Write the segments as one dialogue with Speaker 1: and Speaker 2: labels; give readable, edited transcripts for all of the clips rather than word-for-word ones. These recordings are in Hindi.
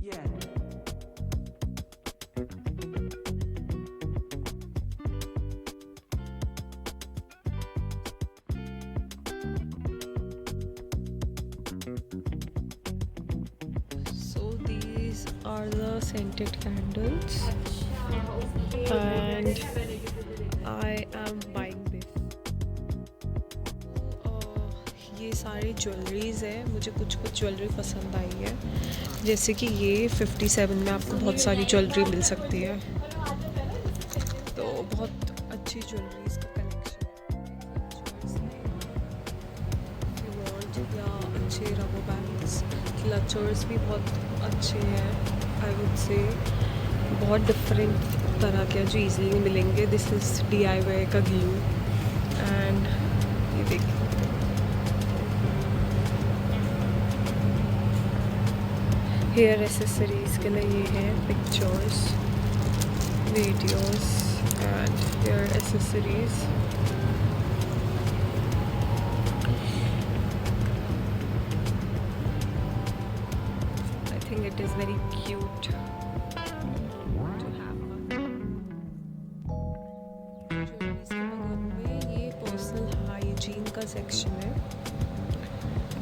Speaker 1: So these are the scented candles and I am buying this. ये सारी ज्वेलरीज है, मुझे कुछ कुछ ज्वेलरी पसंद आई है, जैसे कि ये 57 में आपको बहुत सारी ज्वेलरी मिल सकती है, तो बहुत अच्छी ज्वेलरीज का कलेक्शन या अच्छे रबर बैंड्स, क्लचर्स भी बहुत अच्छे हैं आई वुड से, बहुत डिफरेंट तरह के जो ईजिली मिलेंगे. दिस इज़ DIY का ग्लू एंड ये देखिए हेयर एसेसरीज के लिए ये है pictures, videos and hair accessories. I think it is very cute to have. ये पर्सनल हाइजीन का सेक्शन है,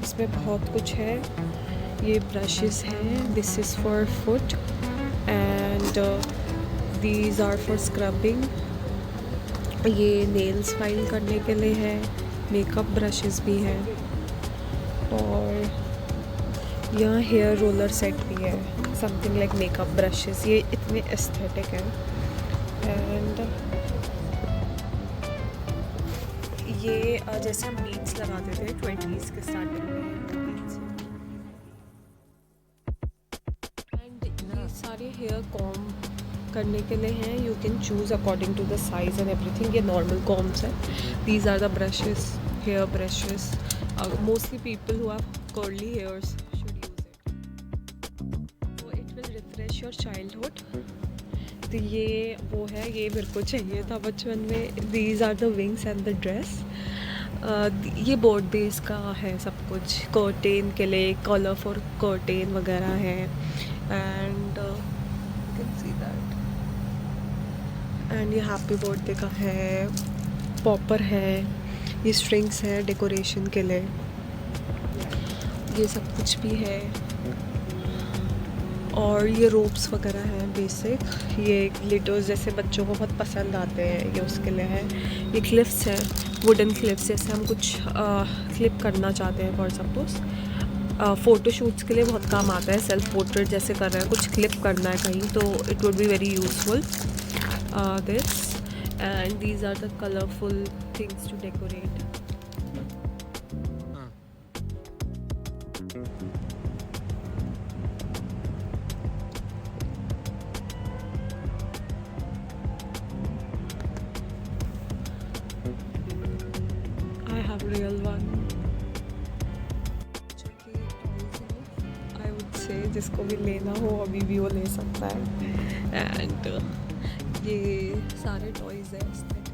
Speaker 1: इसमें बहुत कुछ है. ये ब्रशेस हैं, this is for foot and these are for scrubbing. ये नेल्स फाइल करने के लिए है, मेकअप ब्रशेस भी हैं और यहाँ हेयर रोलर सेट भी है, समथिंग लाइक मेकअप ब्रशेस. ये इतने एस्थेटिक हैं एंड ये जैसे हम बीड्स लगाते थे 20s के स्टार्टिंग में, सारे हेयर कॉम करने के लिए हैं. You can choose according to the size and everything. ये नॉर्मल कॉम्स हैं. These are the brushes, hair brushes. Mostly people who have curly hairs should use it, so it will refresh your childhood. तो ये वो है, ये मेरे को चाहिए था बचपन में. These are the wings and the dress. ये बोर्ड बेस का है सब कुछ. कर्टेन के लिए कलर फॉर कर्टेन वगैरह है and you can see that. And ये हैप्पी बर्थडे का है, पॉपर है, ये स्ट्रिंग्स है डेकोरेशन के लिए, ये सब कुछ भी है. और ये रोप्स वगैरह हैं बेसिक. ये ग्लिटर्स जैसे बच्चों को बहुत पसंद आते हैं, ये उसके लिए है. ये क्लिप्स हैं, वुडन क्लिप्स, जैसे हम कुछ क्लिप करना चाहते हैं फॉर सपोज फ़ोटोशूट्स के लिए बहुत काम आता है. सेल्फ पोर्ट्रेट जैसे कर रहे हैं, कुछ क्लिप करना है कहीं, तो it would be very useful this. And these are the colourful things to decorate. I have real one. जिसको भी लेना हो अभी भी वो ले सकता है. एंड ये सारे टॉयज़ हैं एस्थेटिक,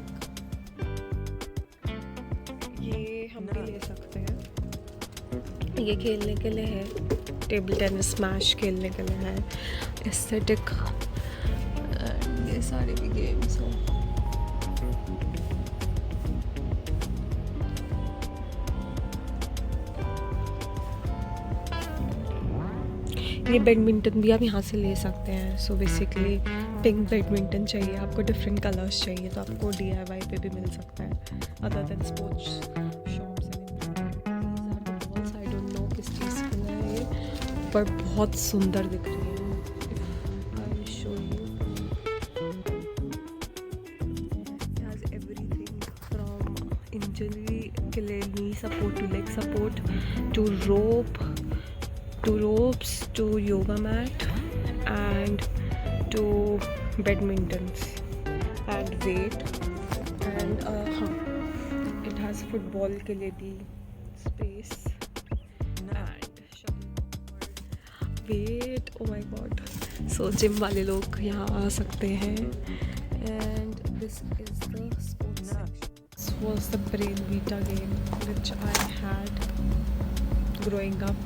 Speaker 1: ये हम भी ले सकते हैं. ये खेलने के लिए है, टेबल टेनिस स्मैश खेलने के लिए है, एस्थेटिक. ये सारे भी गेम्स हैं. ये बैडमिंटन भी आप यहाँ से ले सकते हैं. सो बेसिकली पिंक बैडमिंटन चाहिए आपको, डिफरेंट कलर्स चाहिए, तो आपको DIY पे भी मिल सकता है. Other than sports shops balls, I don't know किस चीज़ के लिए है ये, पर बहुत सुंदर दिख रही है. I show you. It has everything from injury के लिए, knee support to leg support to ropes to yoga mat and to badmintons and weight and it has football के लिए भी space and weight. oh my god, so gym वाले लोग यहाँ आ सकते हैं. and this is the sports section. This was the Brain Vita game which I had growing up.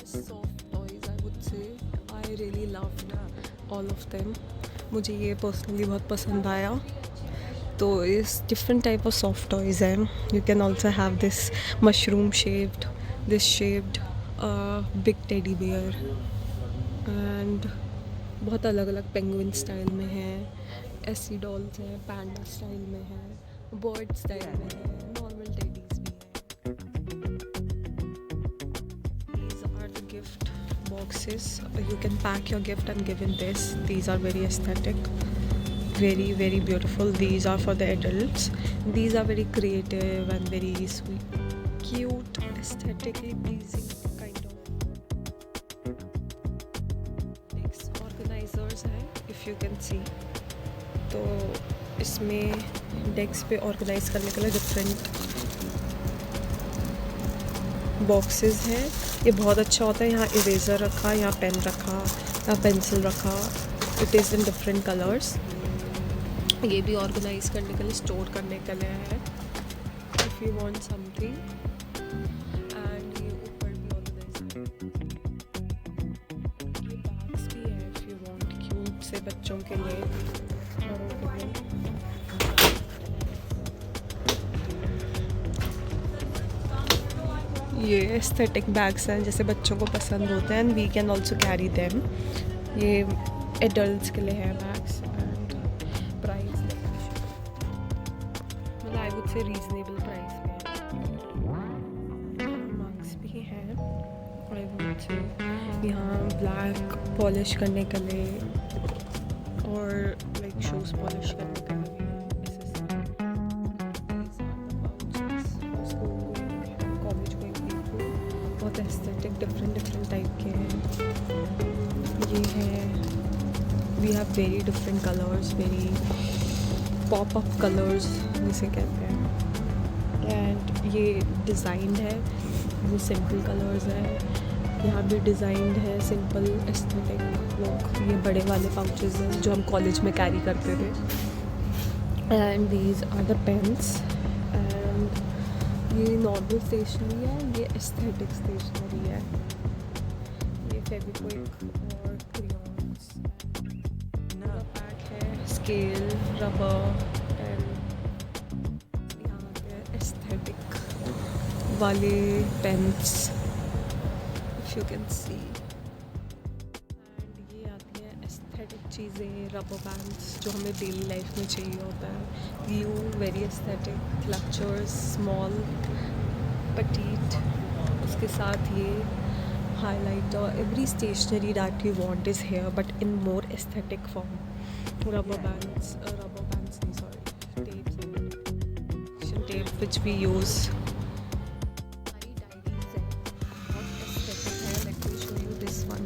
Speaker 1: Soft toys, I would say. I I really loved all of them. मुझे ये पर्सनली बहुत पसंद आया. तो इस different type of soft toys हैं. You can also have this mushroom shaped, this shaped big teddy bear, and बहुत अलग अलग पेंगुइन स्टाइल में है. ऐसी डॉल्स हैं, पैंडा स्टाइल में है, बर्ड स्टाइल में है, नॉर्मल टेडीज भी हैं. These are the gift boxes. You can pack your gift and give in this. These are very aesthetic, very very beautiful. These are for the adults. These are very creative and very sweet, cute, aesthetically pleasing kind of. Next organizers है, if you can see. तो इसमें डेस्क पे ऑर्गेनाइज करने के लिए डिफरेंट बॉक्सेस हैं. ये बहुत अच्छा होता है. यहाँ इरेज़र रखा, यहाँ पेन रखा, यहाँ पेंसिल रखा. It is in different colours. ये भी ऑर्गेनाइज करने के लिए, स्टोर करने के लिए है, if you want something. And ये ऊपर भी ऑर्गेनाइज है. ये बैग्स भी है इफ़ यू वांट, क्यूट से बच्चों के लिए, बड़ों के लिए. ये एस्थेटिक बैग्स हैं जैसे बच्चों को पसंद होते हैं. And we can also carry them. ये एडल्ट्स के लिए है बैग्स. एंड प्राइस मतलब I would say reasonable price में. मग्स भी हैं आई वुड से. यहाँ ब्लैक पॉलिश करने के लिए और लाइक शूज़ पॉलिश करने के लिए. बहुत एस्थेटिक डिफरेंट टाइप के हैं. ये है, we have very different colours, very pop up colours जिसे कहते हैं. एंड ये डिज़ाइंड है, वो सिंपल कलर्स है. यहाँ भी डिज़ाइंड है, सिंपल एस्थेटिक लुक. ये बड़े वाले पाउचेस हैं जो हम कॉलेज में कैरी करते थे. And these are the pens. And ये नॉर्मल स्टेशनरी है, ये एस्थेटिक स्टेशनरी है. ये फेविक्विक और क्रेयॉन्स का पैक है, स्केल, रबर. एंड यहाँ पे एस्थेटिक वाले pens, if you can see. And ये आती है एस्थेटिक चीज़ें, रबर बैंड्स जो हमें डेली लाइफ में चाहिए होता है. Glue, very aesthetic. Clutchers, small, petite. उसके साथ ये highlighter. Every stationery that you want is here but in more aesthetic form. Rubber bands नहीं, sorry, tape which we use. Diaries है, बहुत एस्थेटिक है. Let me show you this one.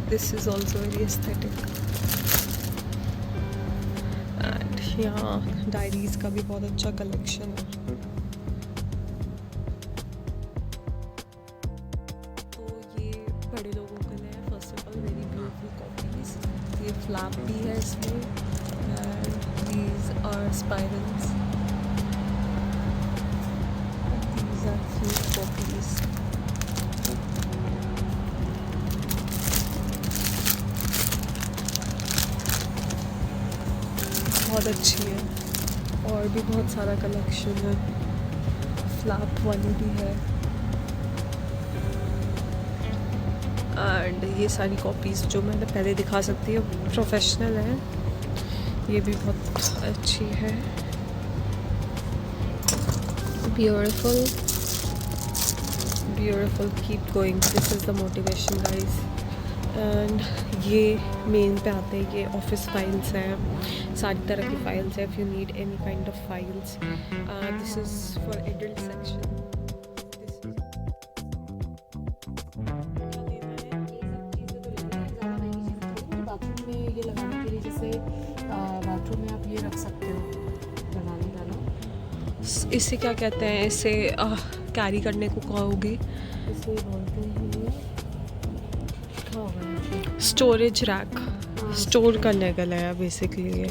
Speaker 1: This is also very aesthetic. And यहाँ डायरीज़ का भी बहुत अच्छा कलेक्शन है. तो ये बड़े लोगों के लिए first of all very beautiful copies. ये फ्लैप भी है इसमें. And these are spirals. These are cute copies. बहुत अच्छी है. और भी बहुत सारा कलेक्शन है. फ्लैप वाली भी है. एंड ये सारी कॉपीज़ जो मैंने पहले दिखा सकती हूँ प्रोफेशनल है. ये भी बहुत अच्छी है. Beautiful, beautiful. Keep going. This is the motivation guys. And ये मेन पे आते हैं. ये ऑफिस फाइल्स हैं, सारी तरह की फाइल्स हैं. If you need any kind of files. This is for adult section.
Speaker 2: Bathroom में ये लगाने के लिए, जैसे बाथरूम में आप ये रख सकते हो लगाने वाला.
Speaker 1: इसे क्या कहते हैं? इसे कैरी करने को कहोगे?
Speaker 2: इसे बोलते हैं, क्या होगा,
Speaker 1: स्टोरेज रैक. स्टोर करने के लिए है बेसिकली ये.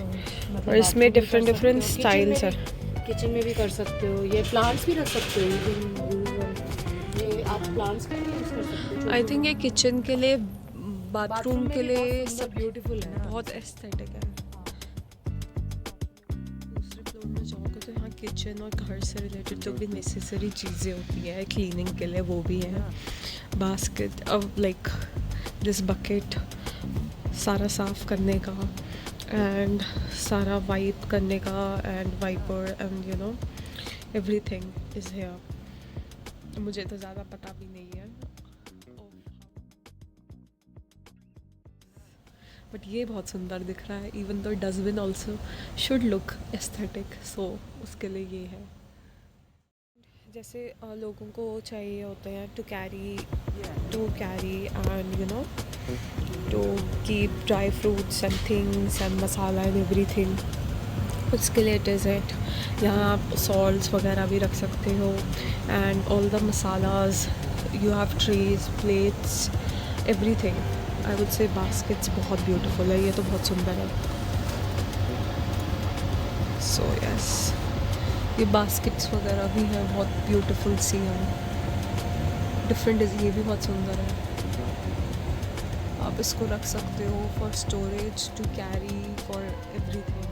Speaker 2: मतलब
Speaker 1: और इसमें डिफरेंट स्टाइल्स हैं.
Speaker 2: किचन में भी कर सकते हो. ये प्लांट्स भी रख सकते हो. ये आप प्लांट्स के लिए यूज कर सकते हो।
Speaker 1: आई थिंक ये किचन के लिए, बाथरूम के लिए
Speaker 2: सब ब्यूटीफुल है।
Speaker 1: बहुत एस्थेटिक है। दूसरे फ्लोर में जाओगे तो यहाँ किचन और घर से रिलेटेड जो भी नेसेसरी चीज़ें होती हैं क्लीनिंग के लिए वो भी हैं। बास्केट, अब लाइक दिस बकेट सारा साफ़ करने का एंड सारा वाइप करने का and wiper and you know everything is here. मुझे तो ज़्यादा पता भी नहीं है, बट ये बहुत सुंदर दिख रहा है। Even though dustbin also should look aesthetic, so उसके लिए ये है। जैसे लोगों को चाहिए होते हैं to carry and you know to keep dry fruits and things and masala and everything, उसके लिए इट इज़ इट। यहाँ आप सॉल्ट्स वगैरह भी रख सकते हो and all the masalas, you have trays, plates, everything. I would say baskets बहुत ब्यूटीफुल है, ये तो बहुत सुंदर है। सो यस, ये बास्केट्स वगैरह भी हैं, बहुत ब्यूटीफुल सी हैं, डिफरेंट। ये भी बहुत सुंदर है। आप इसको रख सकते हो for storage, to carry, for everything.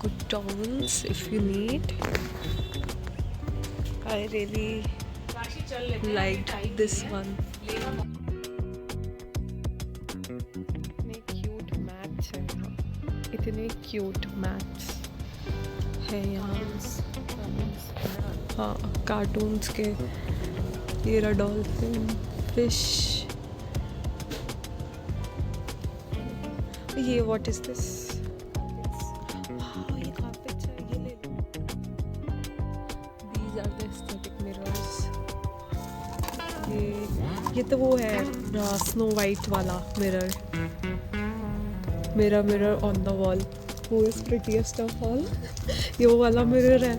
Speaker 1: Good towels if you need. I really liked this one. इतने क्यूट मैट्स हैं यहाँ, इतने क्यूट मैट्स हैं यहाँ। हाँ, कार्टून्स के। ये रहा डॉल्फिन, फिश। ये व्हाट इज दिस? ये तो वो है स्नो वाइट वाला mirror on the wall. Who is prettiest of all? ये वो वाला मिरर है,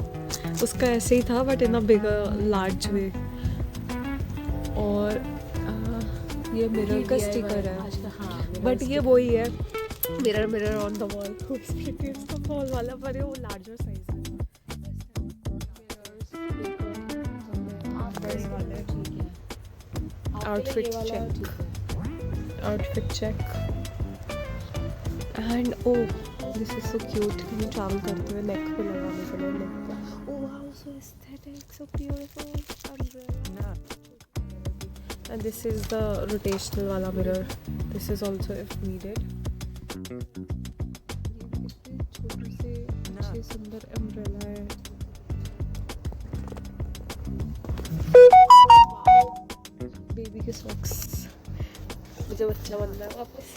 Speaker 1: उसका ऐसे ही था but in a bigger large वे। और ये मिरर का स्टिकर है, बट ये वही है mirror on the wall. Who is prettiest of all वाला, पर वो लार्जर साइज है। Outfit check and oh, this is so cute। कहीं ट्रैवल करते हुए नेक पे लगाने के लिए नेक का। Oh wow, so aesthetic, so beautiful umbrella। And this is the rotational वाला mirror, this is also if needed। छोटी से अच्छी सुंदर umbrella है। बेबी के सॉक्स, मुझे बच्चा बनना है वापस।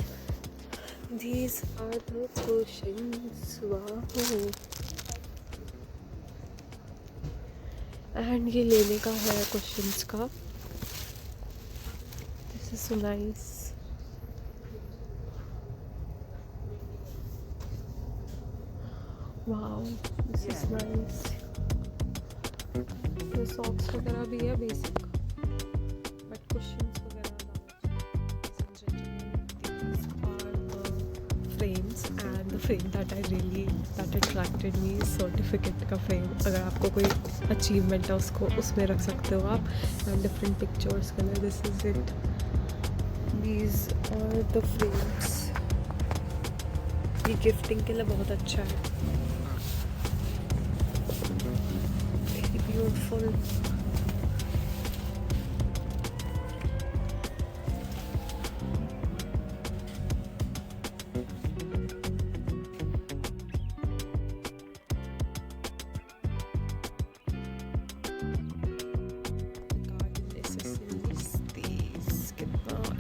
Speaker 1: These are the cushions, wow। And ये लेने का है cushions का। This is so nice। Wow, this is nice। ये सॉक्स वगैरह भी है बेसिक, बट कुशन्स वगैरह frames and the frame that attracted me is certificate का frame। अगर आपको कोई achievement है उसको उसमें रख सकते हो आप, and different pictures के लिए। This is it, these are the frames। ये गिफ्टिंग के लिए बहुत अच्छा है, very beautiful।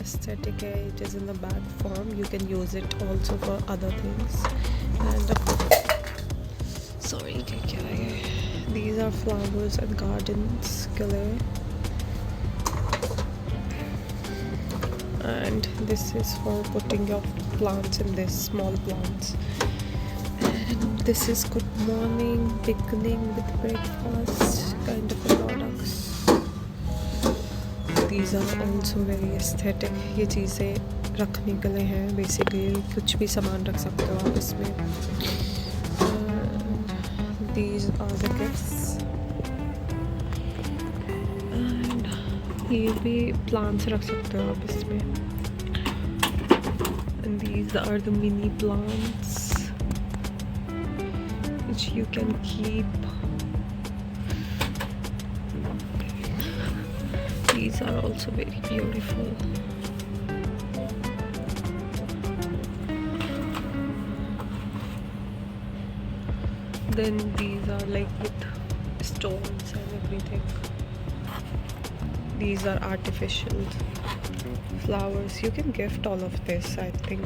Speaker 1: Aesthetic है, it is in the bag form, you can use it also for other things। and sorry क्या है ये? These are flowers and gardens के लिए, and this is for putting your plants in this, small plants। and this is good morning beginning with breakfast kind of products। These are also very aesthetic। ये चीज़ें रखने के लिए हैं, बेसिकली कुछ भी सामान रख सकते हो आप इसमें। These are the gifts। ये भी प्लांट्स रख सकते हो आप इसमें. And these are the mini plants which you can keep. These are also very beautiful. Then these are like with stones and everything. These are artificial flowers. You can gift all of this. I think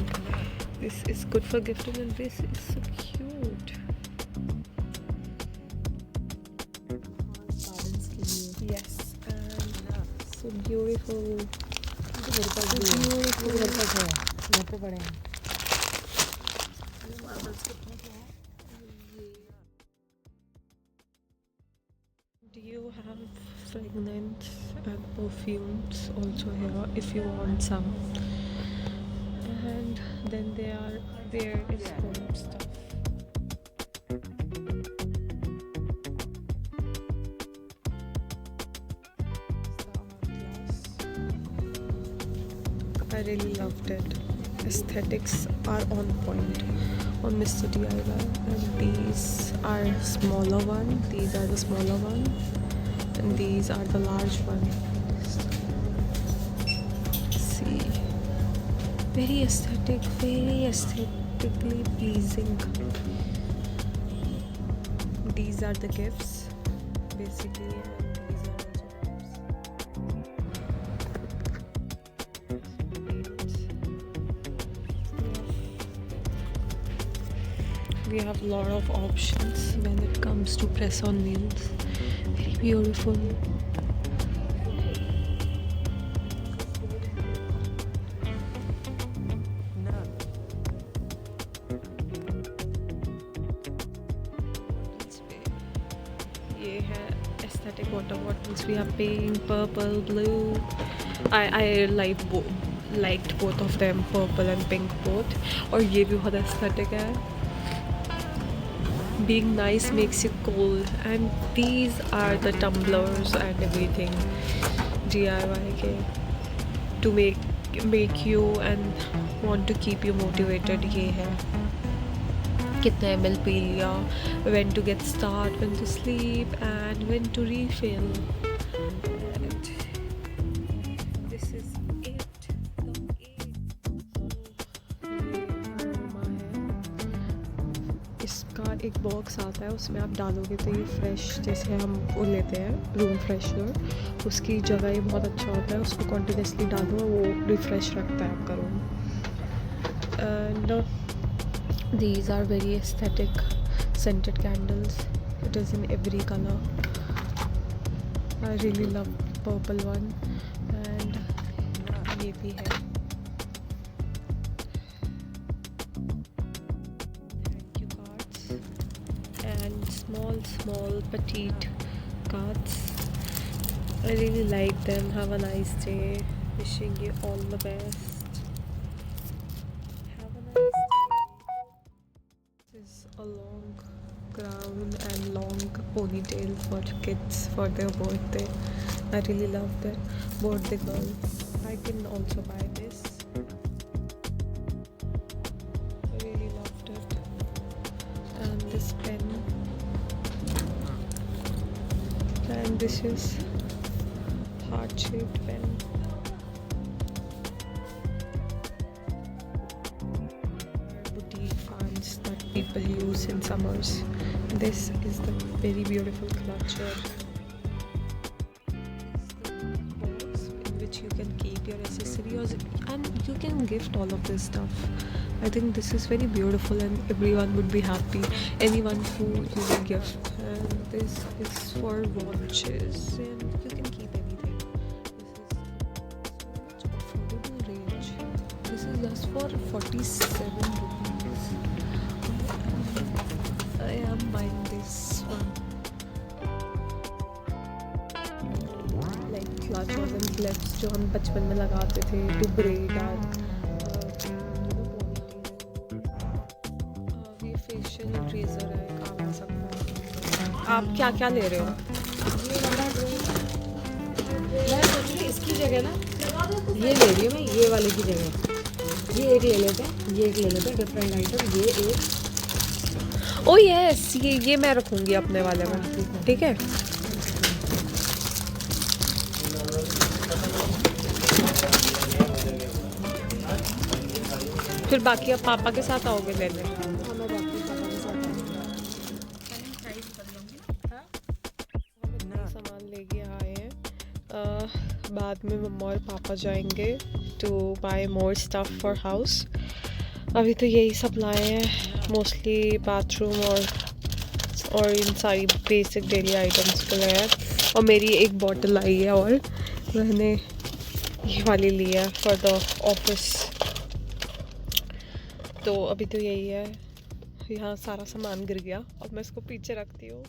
Speaker 1: this is good for gifting, and this is so cute.
Speaker 2: Gardens के लिए
Speaker 1: Yes, and so beautiful.
Speaker 2: तो मेरे पास भी है,
Speaker 1: Beautiful.
Speaker 2: मेरे पास है, घर पे पड़े हैं.
Speaker 1: Do you have fragrance and perfumes also here if you want some? And then there is home stuff. I really loved it. Aesthetics are on point on Mr. DIY. And these are smaller one. These are the smaller one. And these are the large one. See. Very aesthetic, very aesthetically pleasing. These are the gifts, basically. And these are also we have a lot of options when it comes to press on nails. Very beautiful. ये है aesthetic water bottles. We have pink, purple, blue. I liked both of them, purple and pink both. और ये भी बहुत aesthetic है. Being nice makes you cool, and these are the tumblers and everything DIY के to make you and want to keep you motivated. ये है कितना ml पी लिया, when to get start, when to sleep, and when to refill. And this is it. इसका एक बॉक्स आता है, उसमें आप डालोगे तो ये फ्रेश, जैसे हम वो लेते हैं रूम फ्रेशनर, उसकी जगह ये बहुत अच्छा होता है. उसको कॉन्टिन्यूसली डालो, वो रिफ्रेश रखता है आपका room. And these are very aesthetic scented candles. It is in every color. I really love purple one. And ये भी है. Thank you cards and small petite cards. I really like them. Have a nice day. Wishing you all the best. A long crown and long ponytail for kids for their birthday. I really love that. Birthday girl. I can also buy this. I really loved it. And this pen. And this is heart-shaped pen. That people use in summers. This is the very beautiful clutcher box in which you can keep your accessories, and you can gift all of this stuff. I think this is very beautiful and everyone would be happy, anyone who you will gift. And this is for watches, and you can keep anything. This is so much affordable range. This is just for 47 rupees. I am buying this one. Like clutches and clips जो हम बचपन में लगाते थे to braid our ये facial razor है, काम आ सकता है. आप क्या क्या ले रहे हो?
Speaker 2: मैं सोच रही जगह ना ये ले रही हूँ मैं, ये वाले की जगह ये एक ले लेते हैं, ये एक ले लेते हैं, डिफरेंट आइटम। ये एक
Speaker 1: ओ यस, ये मैं रखूँगी अपने वाले में, ठीक है। फिर बाकी आप पापा के साथ आओगे लेने?
Speaker 2: हाँ, मैं बाकी पापा के साथ आऊँगी।
Speaker 1: सामान लेके आए हैं। बाद में मम्मा और पापा जाएंगे to buy more stuff for house. अभी तो यही सब लाए हैं, मोस्टली बाथरूम और इन सारी बेसिक डेली आइटम्स को लाया है। और मेरी एक बॉटल आई है और मैंने ये वाली ली है फॉर द ऑफिस। तो अभी तो यही है। यहाँ सारा सामान गिर गया, अब मैं इसको पीछे रखती हूँ